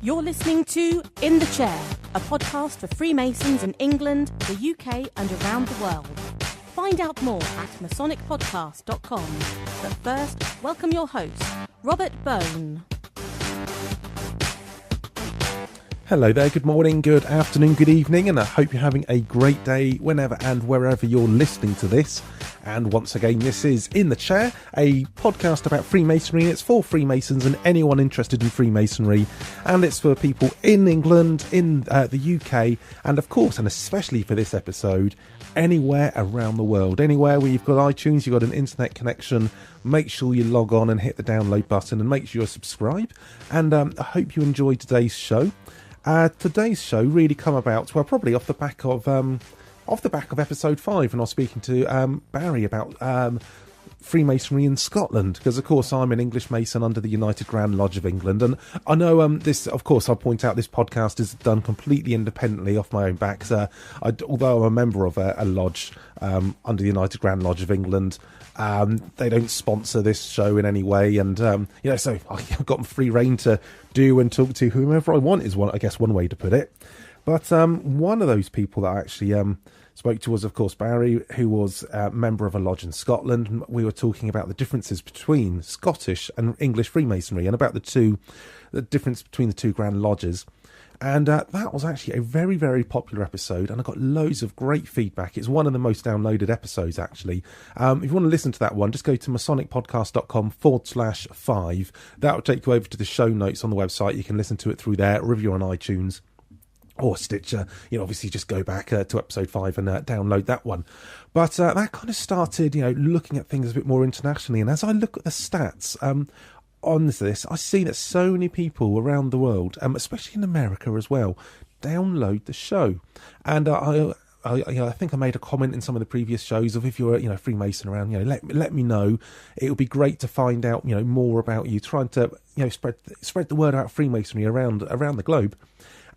You're listening to In the Chair, a podcast for Freemasons in England, the UK and around the world. Find out more at masonicpodcast.com. But first, welcome your host, Robert Bone. Hello there, good morning, good afternoon, good evening, and I hope you're having a great day whenever and wherever you're listening to this. And once again, this is In the Chair, a podcast about Freemasonry. It's for Freemasons and anyone interested in Freemasonry, and it's for people in England, in the UK, and of course, and especially for this episode, anywhere around the world. Anywhere where you've got iTunes, you've got an internet connection, make sure you log on and hit the download button and make sure you subscribe. And I hope you enjoyed today's show. Today's show really come about, well, probably off the back of episode 5, and I was speaking to Barry about Freemasonry in Scotland, because of course I'm an English Mason under the United Grand Lodge of England, and I know this, of course, I'll point out this podcast is done completely independently off my own back. Although I'm a member of a lodge under the United Grand Lodge of England, they don't sponsor this show in any way, and so I've got free reign to do and talk to whomever I want is one way to put it. But one of those people that I actually spoke to was, of course, Barry, who was a member of a lodge in Scotland. We were talking about the differences between Scottish and English Freemasonry and about the difference between the two Grand Lodges. And that was actually a very, very popular episode, and I got loads of great feedback. It's one of the most downloaded episodes, actually. If you want to listen to that one, just go to masonicpodcast.com/5. That will take you over to the show notes on the website. You can listen to it through there, review on iTunes or Stitcher. Obviously just go back to episode 5 and download that one. But that kind of started, looking at things a bit more internationally. And as I look at the stats on this, I see that so many people around the world, especially in America as well, download the show. And I think I made a comment in some of the previous shows of, if you're a Freemason around, let me know. It would be great to find out more about you, trying to spread the word about Freemasonry around the globe.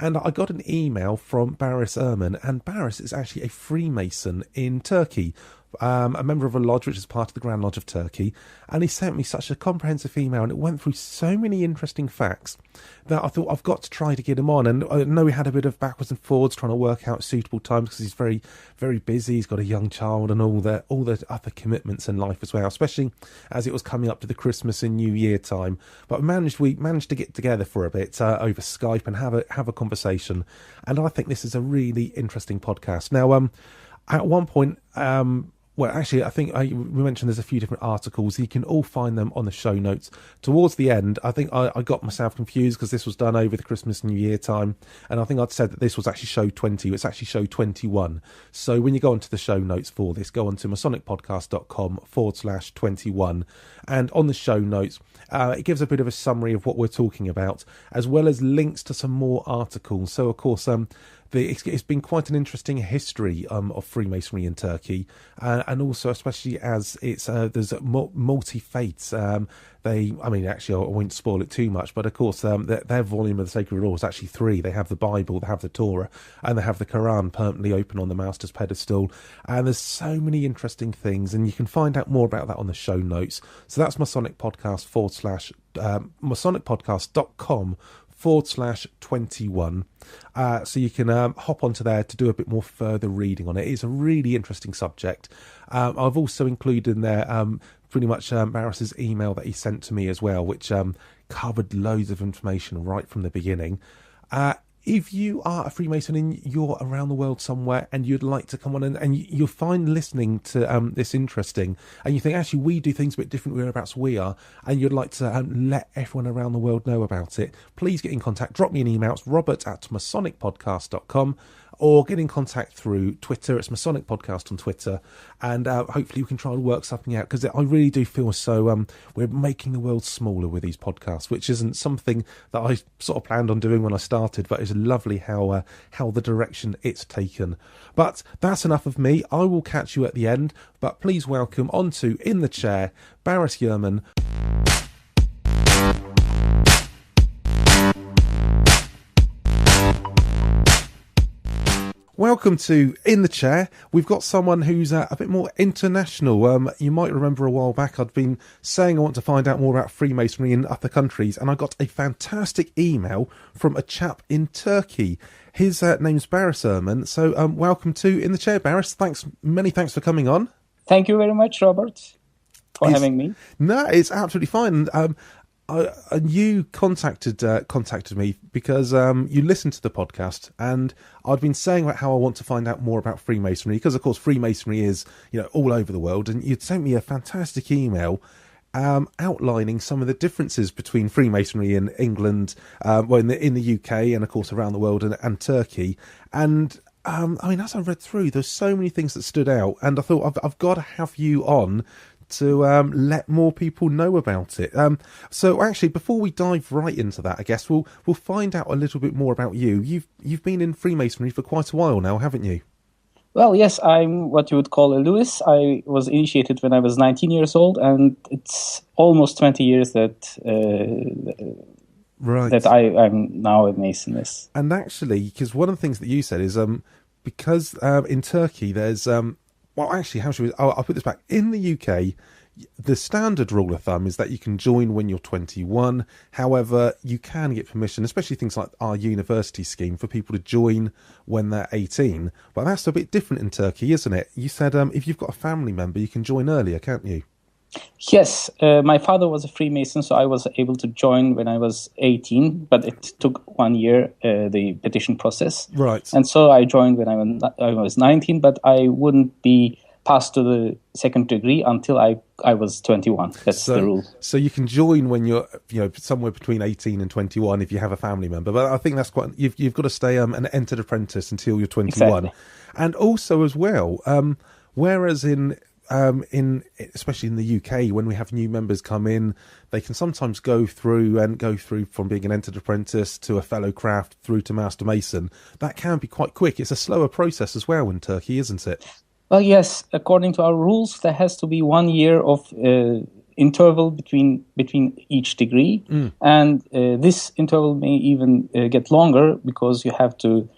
And I got an email from Baris Erman, and Baris is actually a Freemason in Turkey, a member of a lodge which is part of the Grand Lodge of Turkey, and he sent me such a comprehensive email, and it went through so many interesting facts that I thought I've got to try to get him on. And I know we had a bit of backwards and forwards trying to work out suitable times, because he's very, very busy. He's got a young child and all the other commitments in life as well, especially as it was coming up to the Christmas and New Year time. But we managed to get together for a bit over Skype and have a conversation. And I think this is a really interesting podcast. Now, at one point, well, actually, I think we mentioned there's a few different articles. You can all find them on the show notes. Towards the end, I think I got myself confused, because this was done over the Christmas New Year time. And I think I'd said that this was actually show 20. It's actually show 21. So when you go onto the show notes for this, go on to masonicpodcast.com/21. And on the show notes, it gives a bit of a summary of what we're talking about, as well as links to some more articles. So, of course, it's been quite an interesting history of Freemasonry in Turkey, and also especially as it's there's multi-faiths. Actually, I won't spoil it too much, but of course their volume of the Sacred Law is actually 3. They have the Bible, they have the Torah, and they have the Quran permanently open on the Master's pedestal. And there's so many interesting things, and you can find out more about that on the show notes. So that's Masonic Podcast masonicpodcast.com/21. So you can hop onto there to do a bit more further reading on it. It's a really interesting subject. I've also included in there pretty much Baris's email that he sent to me as well, which covered loads of information right from the beginning. If you are a Freemason and you're around the world somewhere and you'd like to come on and you'll find listening to this interesting, and you think, actually, we do things a bit different whereabouts we are, and you'd like to let everyone around the world know about it, please get in contact. Drop me an email. It's robert@masonicpodcast.com, or get in contact through Twitter. It's Masonic Podcast on Twitter, and hopefully we can try and work something out, because I really do feel so we're making the world smaller with these podcasts, which isn't something that I sort of planned on doing when I started, but it's lovely how the direction it's taken. But that's enough of me. I will catch you at the end, but please welcome onto In the Chair, Baris Erman. welcome to In the Chair. We've got someone who's a bit more international. You might remember a while back I'd been saying I want to find out more about Freemasonry in other countries, and I got a fantastic email from a chap in Turkey. His name's Baris Erman. So welcome to In the Chair, Baris. Many thanks for coming on. Thank you very much, Robert, for having me. No, it's absolutely fine. You contacted me because you listened to the podcast, and I'd been saying about how I want to find out more about Freemasonry, because of course Freemasonry is all over the world, and you'd sent me a fantastic email outlining some of the differences between Freemasonry in England, in the UK, and of course around the world, and Turkey. And as I read through, there's so many things that stood out, and I thought I've got to have you on to let more people know about it. So actually, before we dive right into that, I guess we'll find out a little bit more about you. You've been in Freemasonry for quite a while now, haven't you? Well, yes, I'm what you would call a Lewis. I was initiated when I was 19 years old, and it's almost 20 years that I'm now a Masonist. And actually, because one of the things that you said is because in Turkey there's I'll put this back. In the UK, the standard rule of thumb is that you can join when you're 21. However, you can get permission, especially things like our university scheme, for people to join when they're 18. But that's a bit different in Turkey, isn't it? You said if you've got a family member, you can join earlier, can't you? Yes, my father was a Freemason, so I was able to join when I was 18, but it took 1 year, the petition process. Right. And so I joined when I was 19, but I wouldn't be passed to the second degree until I was 21. That's the rule. So you can join when you're somewhere between 18 and 21 if you have a family member. But I think that's quite, you've got to stay an entered apprentice until you're 21. Exactly. And also as well, whereas especially in the UK, when we have new members come in, they can sometimes go through from being an entered apprentice to a fellow craft through to Master Mason. That can be quite quick. It's a slower process as well in Turkey, isn't it? Well, yes. According to our rules, there has to be 1 year of interval between each degree, and this interval may even get longer because you have to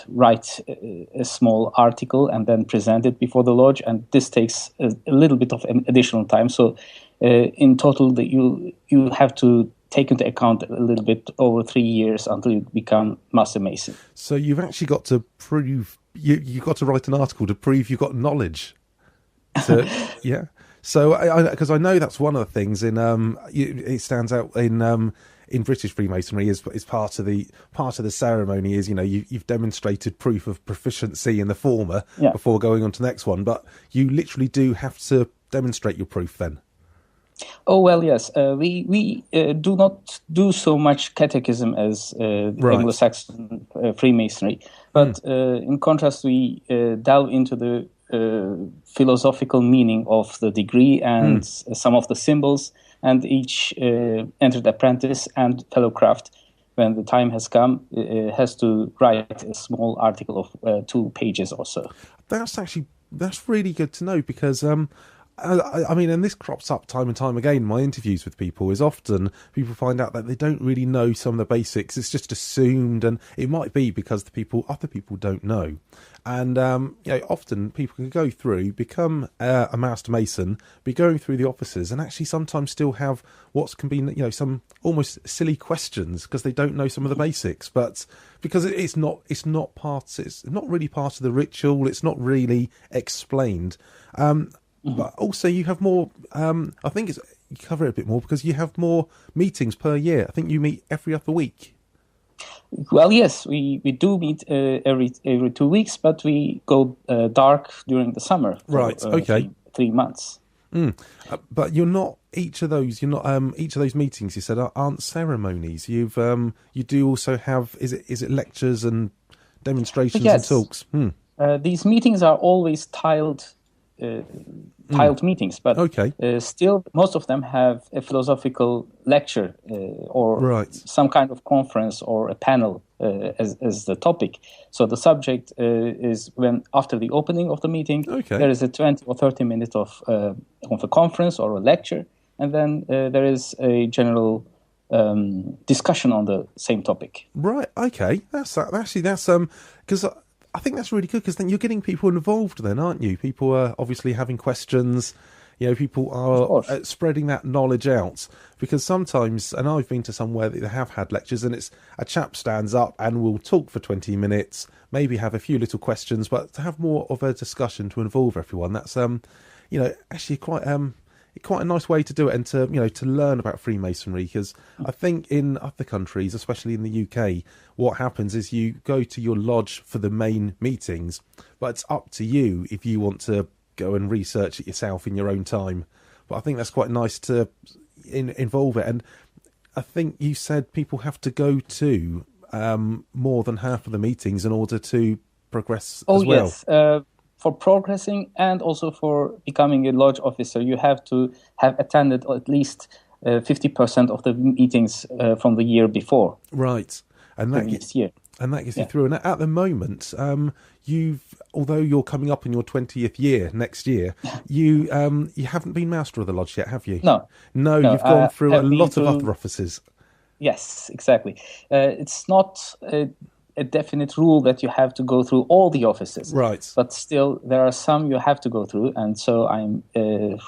write a small article and then present it before the lodge, and this takes a little bit of additional time. So in total, that you have to take into account a little bit over 3 years until you become Master Mason. So you've actually got to prove, you've got to write an article to prove you've got knowledge. Yeah. So because I know that's one of the things it stands out in British Freemasonry is part of the ceremony is you've demonstrated proof of proficiency in the former before going on to the next one, but you literally do have to demonstrate your proof then. Oh well, yes. We do not do so much catechism as Anglo-Saxon Freemasonry, but in contrast, we delve into the philosophical meaning of the degree and some of the symbols. And each entered apprentice and fellow craft, when the time has come, has to write a small article of 2 pages or so. That's really good to know, because and this crops up time and time again in my interviews with people, is often people find out that they don't really know some of the basics. It's just assumed, and it might be because other people don't know. And often people can go through, become a Master Mason, be going through the offices, and actually sometimes still have what can be some almost silly questions because they don't know some of the basics. But because it's not really part of the ritual, it's not really explained. But also you have more, I think you cover it a bit more because you have more meetings per year. I think you meet every other week. Well, yes, we do meet every 2 weeks, but we go dark during the summer. Right, okay. 3 months. But you're not each of those meetings you said aren't ceremonies. You do also have, is it lectures and demonstrations and talks? These meetings are always tiled meetings, but still most of them have a philosophical lecture or some kind of conference or a panel as the topic. So the subject is when after the opening of the meeting, there is a 20 or 30 minutes of a conference or a lecture, and then there is a general discussion on the same topic. Right. Okay. That's because I think that's really good, because then you're getting people involved then, aren't you? People are obviously having questions. People are spreading that knowledge out, because sometimes, and I've been to somewhere that they have had lectures, and it's a chap stands up and will talk for 20 minutes, maybe have a few little questions, but to have more of a discussion to involve everyone, that's, actually quite a nice way to do it, and to learn about Freemasonry, because I think in other countries, especially in the UK, what happens is you go to your lodge for the main meetings, but it's up to you if you want to go and research it yourself in your own time. But I think that's quite nice to involve it. And I think you said people have to go to more than half of the meetings in order to progress as well. Yes. For progressing and also for becoming a lodge officer, you have to have attended at least 50% of the meetings from the year before. Right. And that gets you through. And at the moment, although you're coming up in your 20th year next year, you haven't been Master of the Lodge yet, have you? No, you've gone through a lot of other offices. Yes, exactly. It's not a definite rule that you have to go through all the offices. Right. But still, there are some you have to go through, and so I'm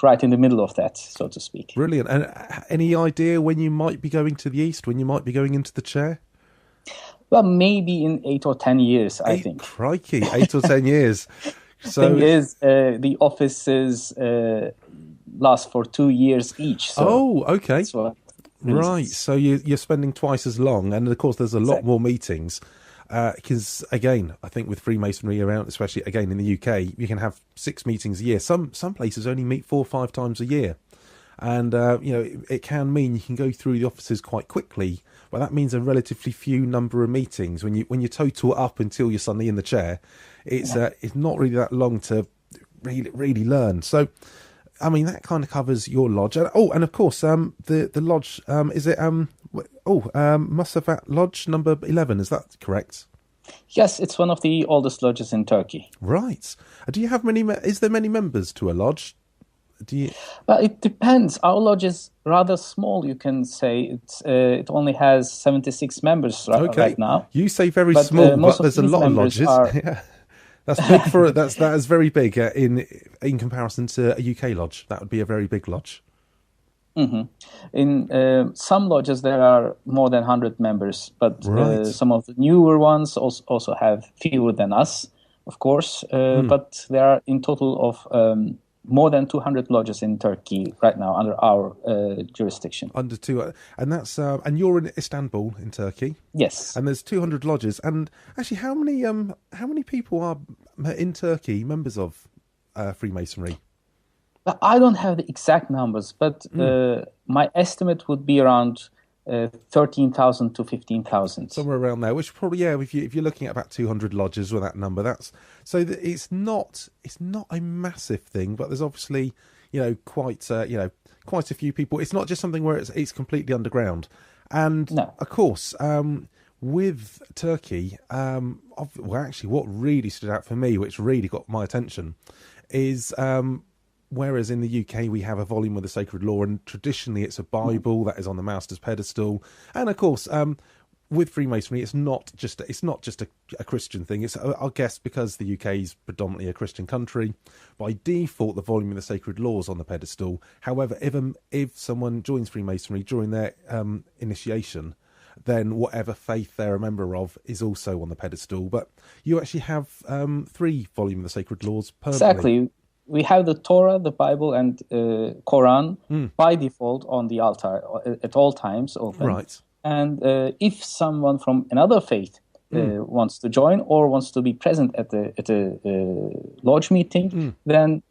right in the middle of that, so to speak. Brilliant. And any idea when you might be going to the East, when you might be going into the chair? Well, maybe in 8 or 10 years, I think. Crikey, 8 or 10 years. So the thing is, the offices last for 2 years each. So okay. That's what right, so you're spending twice as long, and of course there's a lot more meetings. Because again, I think with Freemasonry around, especially again in the UK, you can have 6 meetings a year. Some places only meet 4 or 5 times a year, and it can mean you can go through the offices quite quickly. But that means a relatively few number of meetings. When you total it up until you're suddenly in the chair, it's not really that long to really learn. So, I mean, that kind of covers your lodge. And of course, the lodge, is it Musavat Lodge number 11? Is that correct? Yes, it's one of the oldest lodges in Turkey. Right. Do you have is there many members to a lodge? Well, it depends. Our lodge is rather small, you can say. It only has 76 members right now. You say very small, but there's a lot of lodges. Yeah. That's big for that is very big in comparison to a UK lodge. That would be a very big lodge. Mm-hmm. In some lodges there are more than 100 members, but some of the newer ones also have fewer than us, of course. But there are in total of more than 200 lodges in Turkey right now under our jurisdiction. Under 200, and that's and you're in Istanbul in Turkey. Yes, and there's 200 lodges. And actually, how many people are in Turkey members of Freemasonry? I don't have the exact numbers, but my estimate would be around 13,000 to 15,000. Somewhere around there, which probably, if you're looking at about 200 lodges with that number, it's not a massive thing, but there's obviously, quite a few people. It's not just something where it's completely underground. And of course, with Turkey, actually what really stood out for me, which really got my attention, is whereas in the UK we have a volume of the Sacred Law, and traditionally it's a Bible that is on the Master's pedestal. And of course, with Freemasonry, it's not just a Christian thing. It's, I guess, because the UK is predominantly a Christian country, by default the volume of the Sacred Law is on the pedestal. However, if someone joins Freemasonry during their initiation, then whatever faith they're a member of is also on the pedestal. But you actually have 3 volumes of the Sacred Laws permanently. Exactly. We have the Torah, the Bible, and Quran by default on the altar at all times open. Right. And if someone from another faith wants to join or wants to be present at a lodge meeting, then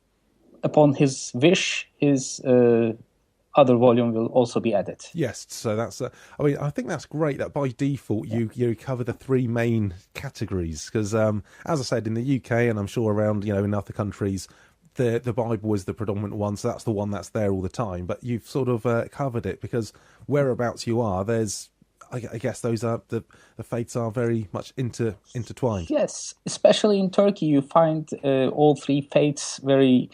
upon his wish, his other volume will also be added. Yes, so that's. I think that's great that by default you cover the 3 main categories, because as I said, in the UK and I'm sure around in other countries, the Bible is the predominant one, so that's the one that's there all the time. But you've sort of covered it, because whereabouts you are, there's, I guess those are the faiths are very much intertwined. Yes, especially in Turkey, you find all 3 faiths very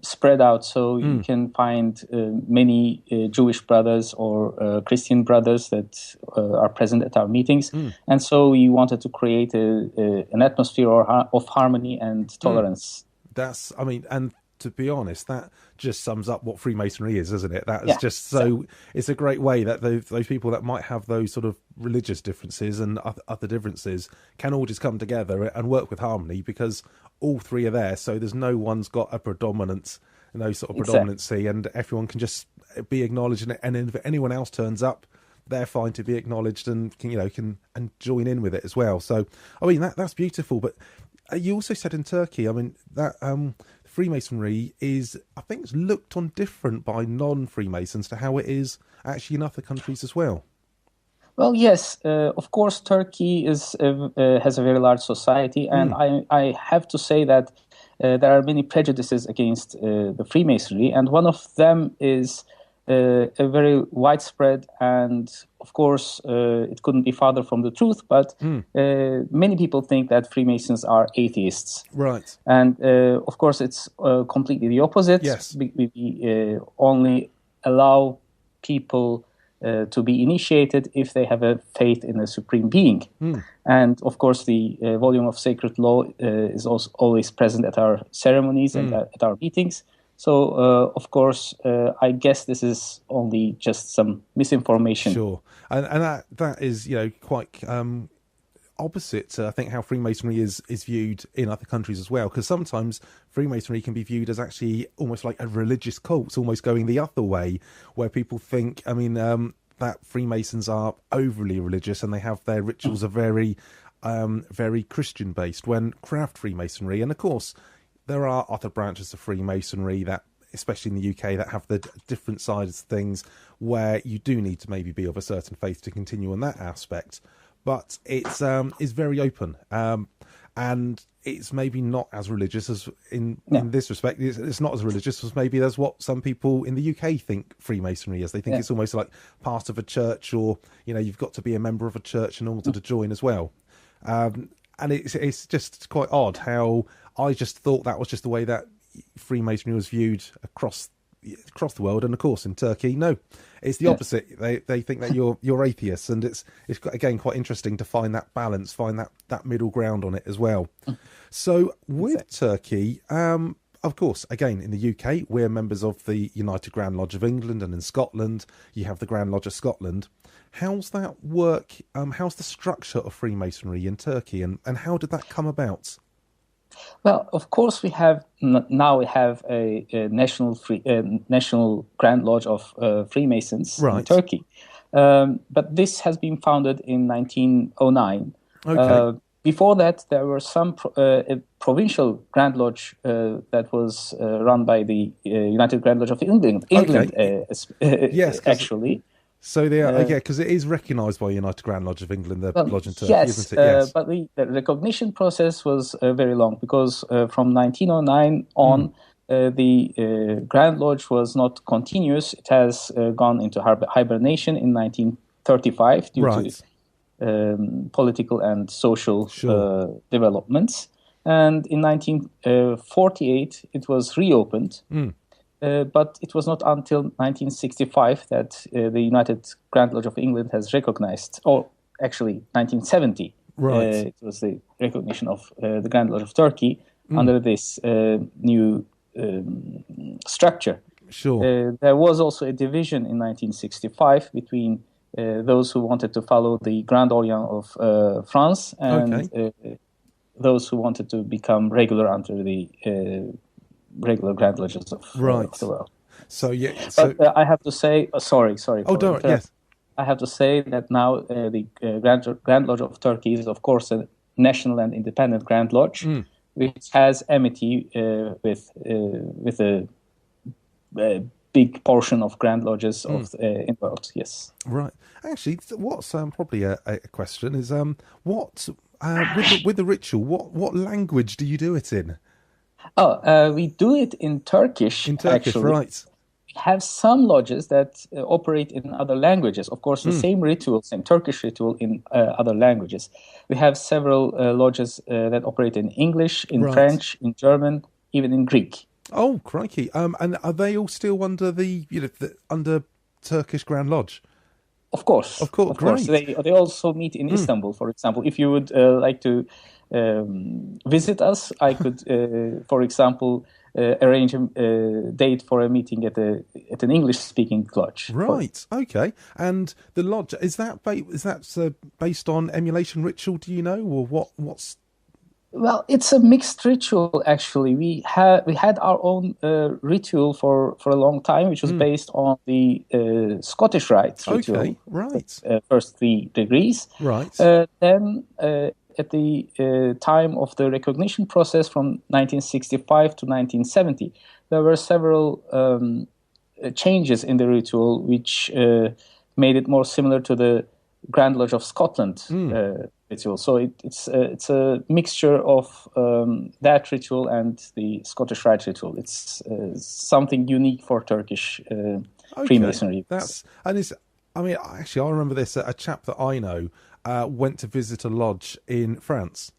spread out, so you can find many Jewish brothers or Christian brothers that are present at our meetings. And so we wanted to create an atmosphere of harmony and tolerance. And to be honest, that just sums up what Freemasonry is, isn't it? That is just so. It's a great way that those people that might have those sort of religious differences and other differences can all just come together and work with harmony, because all three are there. So there's no one's got a predominance, predominancy, and everyone can just be acknowledged. And if anyone else turns up, they're fine to be acknowledged and can join in with it as well. So that's beautiful. But you also said in Turkey, that Freemasonry is, I think, it's looked on different by non-Freemasons to how it is actually in other countries as well. Well, yes, of course, Turkey has a very large society, and I have to say that there are many prejudices against the Freemasonry, and one of them is a very widespread, and of course, it couldn't be farther from the truth, but many people think that Freemasons are atheists. Right. And of course, it's completely the opposite. Yes. We only allow people to be initiated if they have a faith in a supreme being. And of course, the volume of sacred law is also always present at our ceremonies and at our meetings. So, of course, I guess this is only just some misinformation. Sure. And that is, quite opposite to, I think, how Freemasonry is viewed in other countries as well. Because sometimes Freemasonry can be viewed as actually almost like a religious cult, almost going the other way, where people think, that Freemasons are overly religious and they have their rituals are very, very Christian-based, when craft Freemasonry, and of course, there are other branches of Freemasonry that, especially in the UK, that have the different sides of things where you do need to maybe be of a certain faith to continue on that aspect. But it's very open, and it's maybe not as religious as in this respect. It's not as religious as maybe as what some people in the UK think Freemasonry is. They think it's almost like part of a church, or you've got to be a member of a church in order to join as well. And it's just quite odd how I just thought that was just the way that Freemasonry was viewed across the world, and of course in Turkey, no, it's the opposite. They think that you're atheists, and it's again quite interesting to find that balance, find that middle ground on it as well. So with Turkey, of course, again in the UK, we're members of the United Grand Lodge of England, and in Scotland you have the Grand Lodge of Scotland. How's that work? How's the structure of Freemasonry in Turkey, and how did that come about? Well, of course, we have a national Grand Lodge of Freemasons in Turkey, but this has been founded in 1909. Okay. Before that, there were some provincial Grand Lodge that was run by the United Grand Lodge of England. Yes, actually. So they are, because it is recognised by United Grand Lodge of England, the lodge in Turkey, yes, isn't it? Yes, but the recognition process was very long, because from 1909 on, the Grand Lodge was not continuous. It has gone into hibernation in 1935 due to political and social developments. And in 1948, it was reopened. But it was not until 1965 that the United Grand Lodge of England has recognized, or actually 1970, it was the recognition of the Grand Lodge of Turkey under this new structure. Sure. There was also a division in 1965 between those who wanted to follow the Grand Orient of France and those who wanted to become regular under the regular Grand Lodges of the world. So but I have to say, sorry. Oh, don't. Yes. I have to say that now the Grand Lodge of Turkey is, of course, a national and independent Grand Lodge, which has amity with a big portion of Grand Lodges of in the world. Yes. Right. Actually, what's probably a question is what with the ritual, what language do you do it in? We do it in Turkish. In Turkish, actually. right. We have some lodges that operate in other languages. Of course, the same ritual, same Turkish ritual in other languages. We have several lodges that operate in English, in French, in German, even in Greek. Oh, crikey! And are they all still under under Turkish Grand Lodge? Of course, Of course, of course. great. They also meet in Istanbul, for example. If you would like to visit us, I could, for example, arrange a date for a meeting at an English-speaking lodge. Right. Okay. And the lodge, is that based on emulation ritual? Do you know, or what's? Well, it's a mixed ritual, actually. We had our own ritual for a long time, which was based on the Scottish Rite ritual. Okay, right. First 3 degrees. Right. Then, at the time of the recognition process from 1965 to 1970, there were several changes in the ritual, which made it more similar to the Grand Lodge of Scotland ritual. So it's a mixture of that ritual and the Scottish Rite ritual. It's something unique for Turkish Freemasonry. Actually, I remember this. A chap that I know went to visit a lodge in France,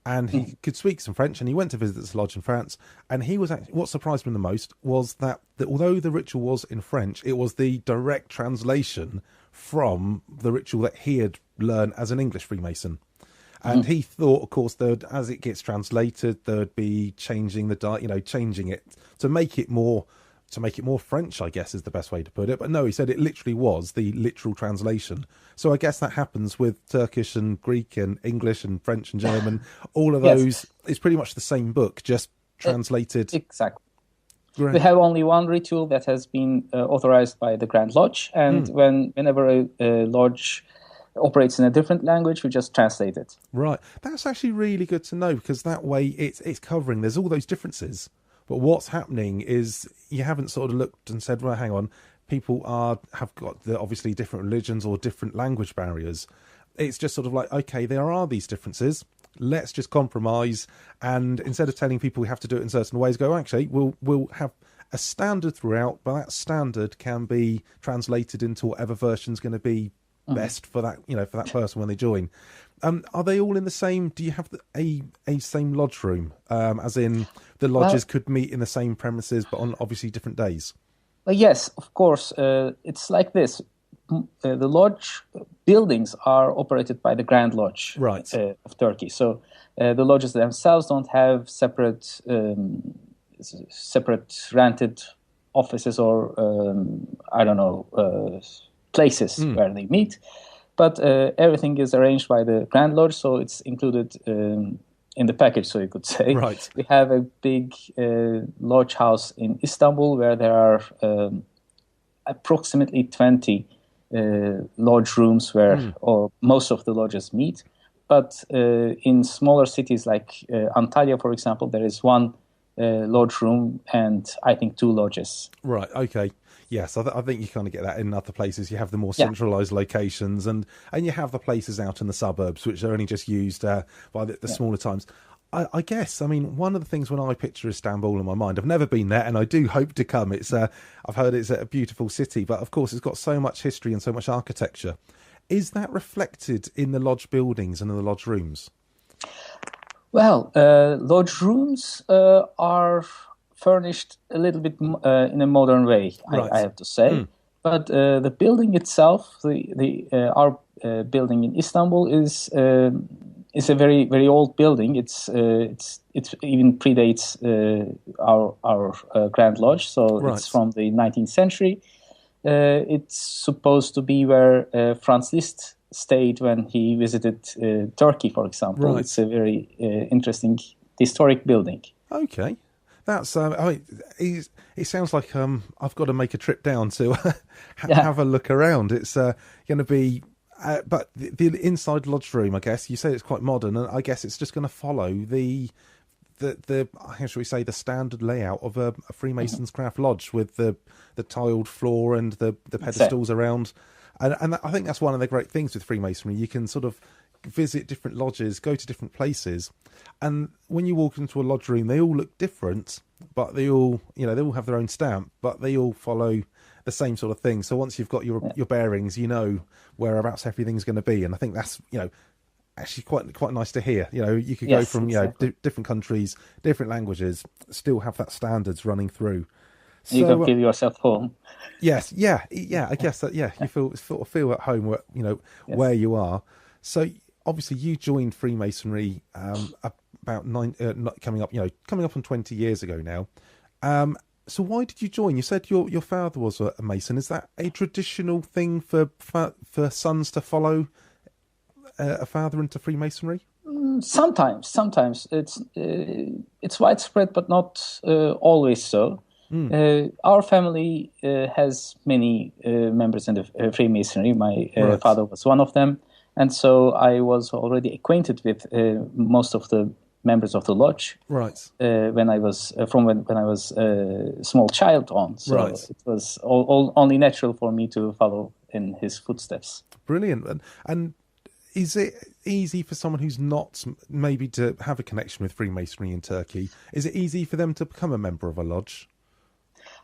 and he could speak some French, and he went to visit this lodge in France, and he was actually, what surprised me the most was that although the ritual was in French, it was the direct translation from the ritual that he had learned as an English Freemason. And he thought, of course, as it gets translated, there'd be changing changing it to make it more French, I guess is the best way to put it. But no, he said it literally was the literal translation. So I guess that happens with Turkish and Greek and English and French and German. All of those, it's pretty much the same book, just translated. Exactly. We have only one ritual that has been authorized by the Grand Lodge, and whenever a lodge operates in a different language, we just translate it. Right. That's actually really good to know, because that way it's covering. There's all those differences, but what's happening is you haven't sort of looked and said, well, hang on, people have got obviously different religions or different language barriers. It's just sort of like, okay, there are these differences. Let's just compromise, and instead of telling people we have to do it in certain ways, go, actually, we'll have a standard throughout, but that standard can be translated into whatever version's going to be best for that, for that person when they join. Are they all in the same? Do you have a same lodge room? As in the lodges could meet in the same premises, but on obviously different days. Yes, of course. It's like this. The lodge buildings are operated by the Grand Lodge of Turkey. So the lodges themselves don't have separate rented offices or places where they meet. But everything is arranged by the Grand Lodge, so it's included in the package, so you could say. Right. We have a big lodge house in Istanbul where there are approximately 20 lodge rooms where most of the lodges meet. But in smaller cities like Antalya, for example, there is one lodge room and I think 2 lodges. Right, okay. Yes, I think you kind of get that in other places. You have the more centralised locations, and you have the places out in the suburbs, which are only just used by the smaller times. I guess, one of the things when I picture Istanbul in my mind, I've never been there, and I do hope to come. I've heard it's a beautiful city, but of course it's got so much history and so much architecture. Is that reflected in the lodge buildings and in the lodge rooms? Well, lodge rooms are furnished a little bit in a modern way, I have to say. But the building itself, our building in Istanbul is a very, very old building. It even predates our Grand Lodge, so it's from the 19th century. It's supposed to be where Franz Liszt stayed when he visited Turkey, for example. Right. It's a very interesting historic building. Okay. That's it sounds like I've got to make a trip down to have a look around. It's going to be but the inside lodge room, I guess you say it's quite modern, and I guess it's just going to follow the how shall we say, the standard layout of a Freemason's craft lodge, with the tiled floor and the pedestals around. And I think that's one of the great things with Freemasonry. You can sort of visit different lodges, go to different places, and when you walk into a lodge room, they all look different, but they all have their own stamp, but they all follow the same sort of thing. So once you've got your bearings, you know whereabouts everything's going to be. And I think that's actually quite nice to hear. You could go from exactly. Different countries, different languages, still have that standards running through. So You can feel yourself home. yes, yeah. I guess that you feel at home where where you are. So obviously you joined Freemasonry about coming up on 20 years ago now. So why did you join? You said your father was a Mason. Is that a traditional thing for sons to follow a father into Freemasonry? Sometimes it's widespread, but not always so. Our family has many members in the Freemasonry. My father was one of them, and so I was already acquainted with most of the members of the lodge. Right. When I was when I was a small child on, so right. It was only natural for me to follow in his footsteps. Brilliant. And is it easy for someone who's not maybe to have a connection with Freemasonry in Turkey? Is it easy for them to become a member of a lodge?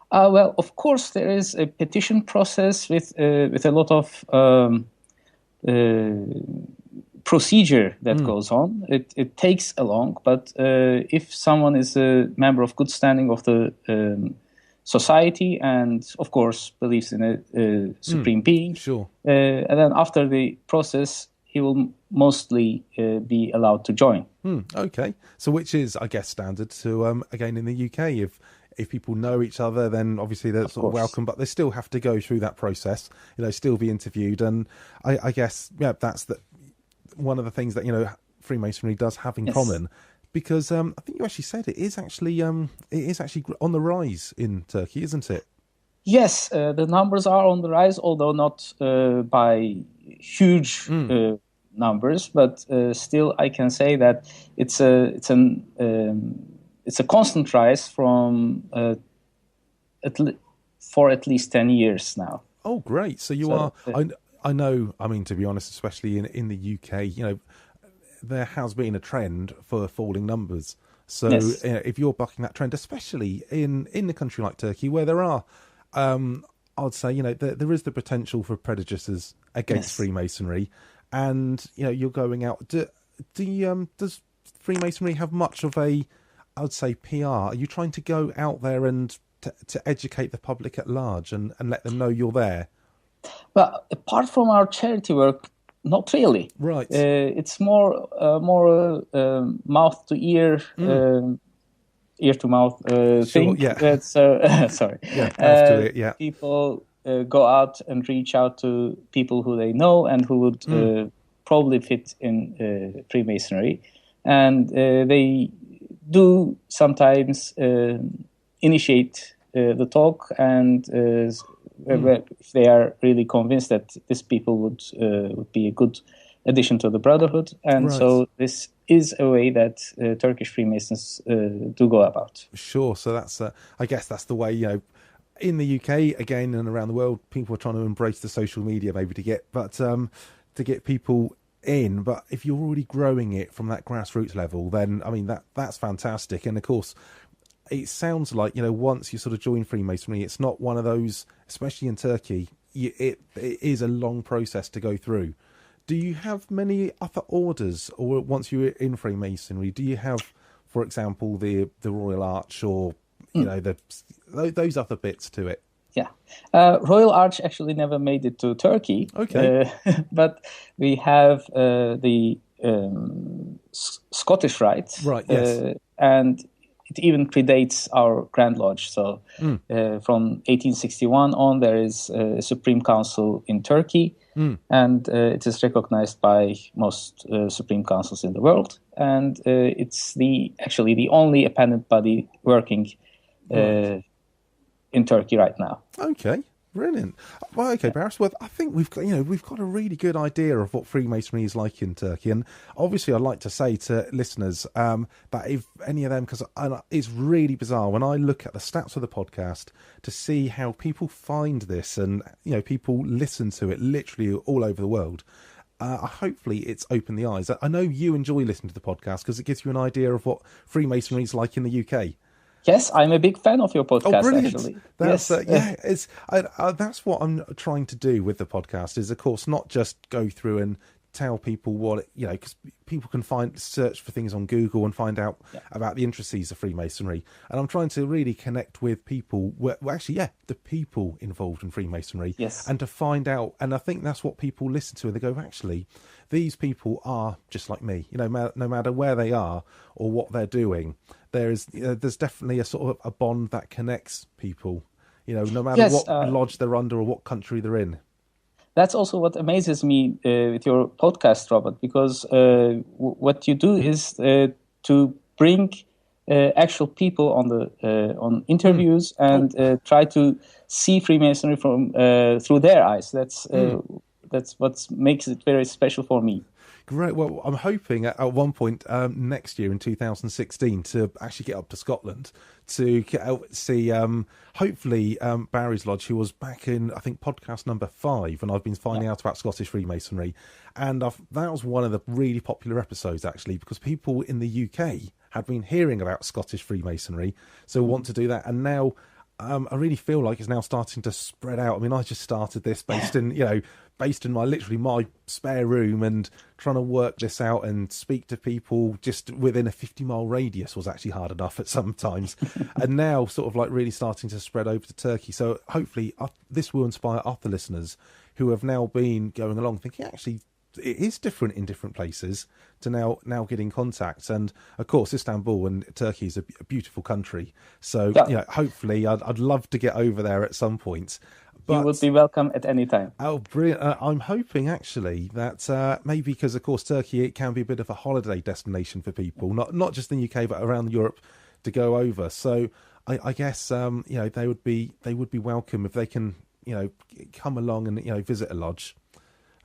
Well, of course, there is a petition process with a lot of procedure that goes on. It takes along, but if someone is a member of good standing of the society and, of course, believes in a supreme being, sure, and then after the process, he will mostly be allowed to join. Okay, so which is, I guess, standard to again in the UK. If people know each other, then obviously they're sort of welcome, but they still have to go through that process, still be interviewed. And I guess, that's one of the things that, Freemasonry does have in common, because I think you actually said it is actually on the rise in Turkey, isn't it? Yes, the numbers are on the rise, although not by huge numbers, but still I can say that it's a constant rise from for at least 10 years now. Oh, great! So you are. I know. I mean, to be honest, especially in the UK, there has been a trend for falling numbers. So if you're bucking that trend, especially in a country like Turkey, where there are, I'd say, there is the potential for prejudices against Freemasonry, and you're going out. Does Freemasonry have much of a, I would say, PR? Are you trying to go out there and to educate the public at large and let them know you're there? Well, apart from our charity work, not really. Right. It's more mouth to ear, ear to mouth thing. Yeah. That's sorry. Yeah, mouth to it. Yeah. People go out and reach out to people who they know and who would probably fit in Freemasonry, and they do sometimes initiate the talk, and if they are really convinced that these people would be a good addition to the Brotherhood. And so this is a way that Turkish Freemasons do go about. Sure. So that's, I guess that's the way, in the UK, again, and around the world, people are trying to embrace the social media maybe to get people in. But if you're already growing it from that grassroots level, then, I mean, that's fantastic. And of course, it sounds like, once you sort of join Freemasonry, it's not one of those, especially in Turkey, it is a long process to go through. Do you have many other orders, or once you're in Freemasonry, do you have, for example, the Royal Arch, or, those other bits to it? Yeah. Royal Arch actually never made it to Turkey. Okay. But we have the Scottish Rite. Right, yes. And it even predates our Grand Lodge. So from 1861 on, there is a Supreme Council in Turkey, and it is recognized by most Supreme Councils in the world. And it's actually the only appendant body working in Turkey right now. Okay. Brilliant. Well, okay, Baris. Well, I think we've got a really good idea of what Freemasonry is like in Turkey, and obviously, I'd like to say to listeners that if any of them, because it's really bizarre when I look at the stats of the podcast to see how people find this, and people listen to it literally all over the world. Hopefully, it's opened the eyes. I know you enjoy listening to the podcast because it gives you an idea of what Freemasonry is like in the UK. Yes, I'm a big fan of your podcast. Oh, brilliant. Actually. That's, that's what I'm trying to do with the podcast is, of course, not just go through and tell people what, because people can search for things on Google and find out about the intricacies of Freemasonry. And I'm trying to really connect with people, the people involved in Freemasonry, and to find out. And I think that's what people listen to, and they go, actually, these people are just like me. No matter where they are or what they're doing, there's definitely a sort of a bond that connects people. No matter what lodge they're under or what country they're in. That's also what amazes me with your podcast, Robert, because what you do is to bring actual people on interviews and try to see Freemasonry from through their eyes. That's what makes it very special for me. Great. Well, I'm hoping at one point next year in 2016 to actually get up to Scotland to see, hopefully, Baris Lodge, who was back in, I think, podcast number 5, and I've been finding out about Scottish Freemasonry. And that was one of the really popular episodes, actually, because people in the UK had been hearing about Scottish Freemasonry, so want to do that. And now I really feel like it's now starting to spread out. I mean, I just started this based in my spare room, and trying to work this out and speak to people just within a 50-mile radius was actually hard enough at some times. And now sort of like really starting to spread over to Turkey. So hopefully this will inspire other listeners who have now been going along thinking, actually, it is different in different places, to now get in contact. And of course, Istanbul and Turkey is a beautiful country. So hopefully I'd love to get over there at some point. But, you would be welcome at any time. Oh, brilliant. I'm hoping, actually, that maybe because, of course, Turkey, it can be a bit of a holiday destination for people, not just in the UK, but around Europe, to go over. So I guess, they would be welcome if they can, come along and, visit a lodge.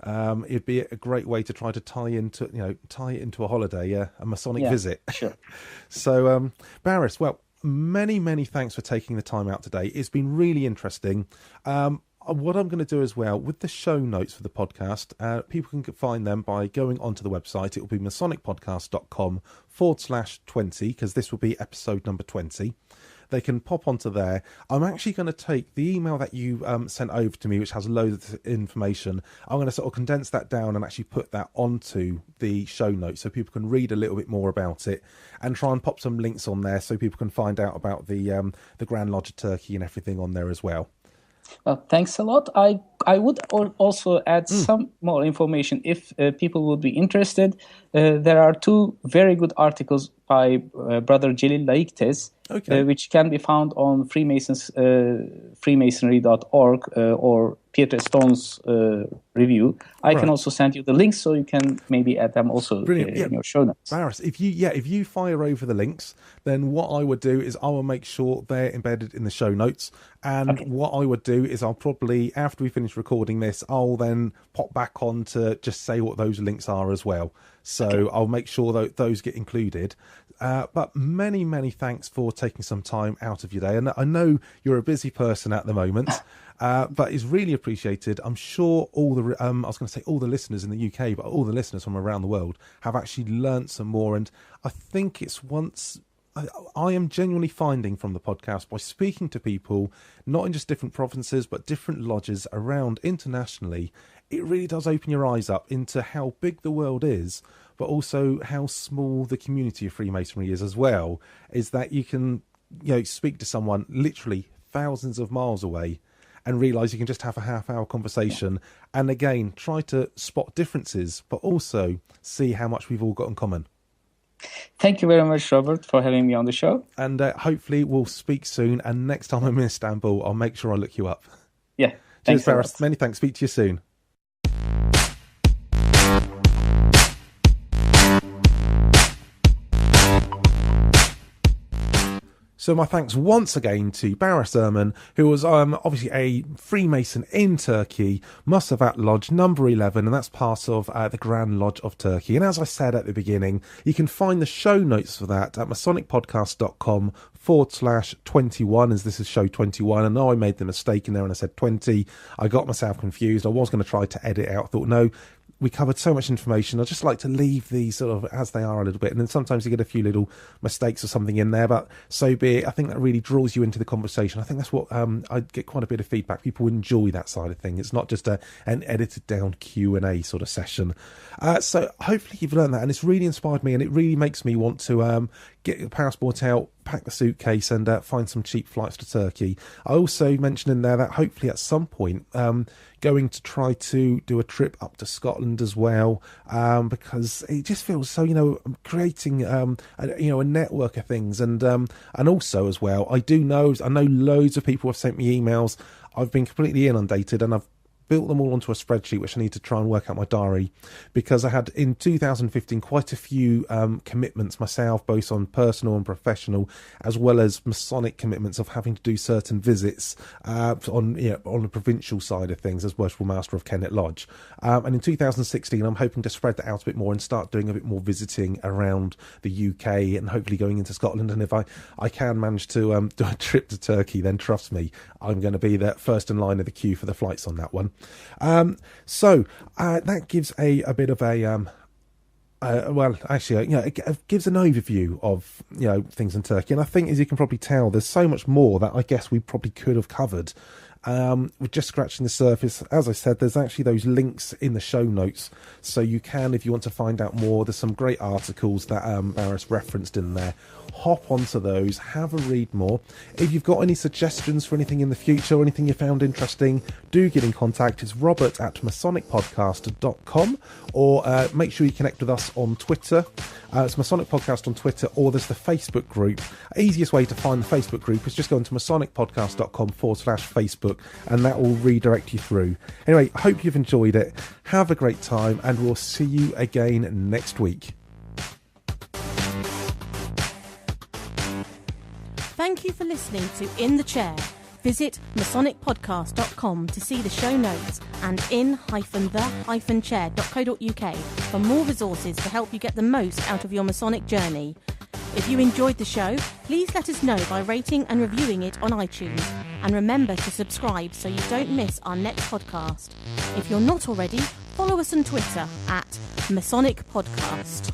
It'd be a great way to try to tie it into a holiday, a Masonic visit. Sure. So, Baris, well, many thanks for taking the time out today. It's been really interesting. What I'm going to do as well with the show notes for the podcast, people can find them by going onto the website. It will be masonicpodcast.com/20, because this will be episode number 20. They can pop onto there. I'm actually going to take the email that you sent over to me, which has loads of information. I'm going to sort of condense that down and actually put that onto the show notes so people can read a little bit more about it, and try and pop some links on there so people can find out about the Grand Lodge of Turkey and everything on there as well. Well, thanks a lot. I would also add some more information if people would be interested. There are 2 very good articles by Brother Celil Laiktes, which can be found on Freemasonry.org or Peter Stone's review. I can also send you the links, so you can maybe add them also in your show notes. Baris, if you fire over the links, then what I would do is I will make sure they're embedded in the show notes. And what I would do is I'll probably, after we finish recording this, I'll then pop back on to just say what those links are as well. So I'll make sure that those get included. But many thanks for taking some time out of your day. And I know you're a busy person at the moment, but it's really appreciated. I'm sure all the listeners in the UK, but all the listeners from around the world have actually learnt some more. And I think I am genuinely finding from the podcast, by speaking to people, not in just different provinces, but different lodges around internationally, it really does open your eyes up into how big the world is, but also how small the community of Freemasonry is as well. Is that you can, speak to someone literally thousands of miles away and realise you can just have a half-hour conversation, and again, try to spot differences, but also see how much we've all got in common. Thank you very much, Robert, for having me on the show. And hopefully we'll speak soon. And next time I'm in Istanbul, I'll make sure I look you up. Yeah. Cheers, Baris. Many thanks. Speak to you soon. So my thanks once again to Baris Erman, who was obviously a Freemason in Turkey, Musavat Lodge number 11, and that's part of the Grand Lodge of Turkey. And as I said at the beginning, you can find the show notes for that at masonicpodcast.com/21, as this is show 21. I know I made the mistake in there and I said 20. I got myself confused. I was going to try to edit it out. I thought, no, we covered so much information. I just like to leave these sort of as they are a little bit, and then sometimes you get a few little mistakes or something in there, but so be it. I think that really draws you into the conversation. I think that's what I get quite a bit of feedback. People enjoy that side of thing. It's not just an edited down Q&A sort of session. So hopefully you've learned that, and it's really inspired me, and it really makes me want to get the passport out, pack the suitcase, and find some cheap flights to Turkey. I also mentioned in there that hopefully at some point going to try to do a trip up to Scotland as well, because it just feels so, creating a network of things, and also as well, I know loads of people have sent me emails. I've been completely inundated, and I've built them all onto a spreadsheet, which I need to try and work out my diary, because I had in 2015 quite a few commitments myself, both on personal and professional, as well as Masonic commitments of having to do certain visits on the provincial side of things as Worshipful Master of Kennet Lodge. And in 2016, I'm hoping to spread that out a bit more and start doing a bit more visiting around the UK and hopefully going into Scotland. And if I can manage to do a trip to Turkey, then trust me, I'm going to be the first in line of the queue for the flights on that one. So that gives a bit of a it gives an overview of things in Turkey, and I think, as you can probably tell, there's so much more that I guess we probably could have covered. We're just scratching the surface. As I said, there's actually those links in the show notes, so you can, if you want to find out more, there's some great articles that Baris referenced in there. Hop onto those, have a read more. If you've got any suggestions for anything in the future or anything you found interesting, do get in contact. It's robert@masonicpodcast.com, or make sure you connect with us on Twitter. It's Masonic Podcast on Twitter, or there's the Facebook group. Easiest way to find the Facebook group is just go into masonicpodcast.com/Facebook, and that will redirect you through. Anyway, I hope you've enjoyed it. Have a great time, and we'll see you again next week. Thank you for listening to In the Chair. Visit masonicpodcast.com to see the show notes and in-the-chair.co.uk for more resources to help you get the most out of your Masonic journey. If you enjoyed the show, please let us know by rating and reviewing it on iTunes. And remember to subscribe so you don't miss our next podcast. If you're not already, follow us on Twitter @Masonic Podcast.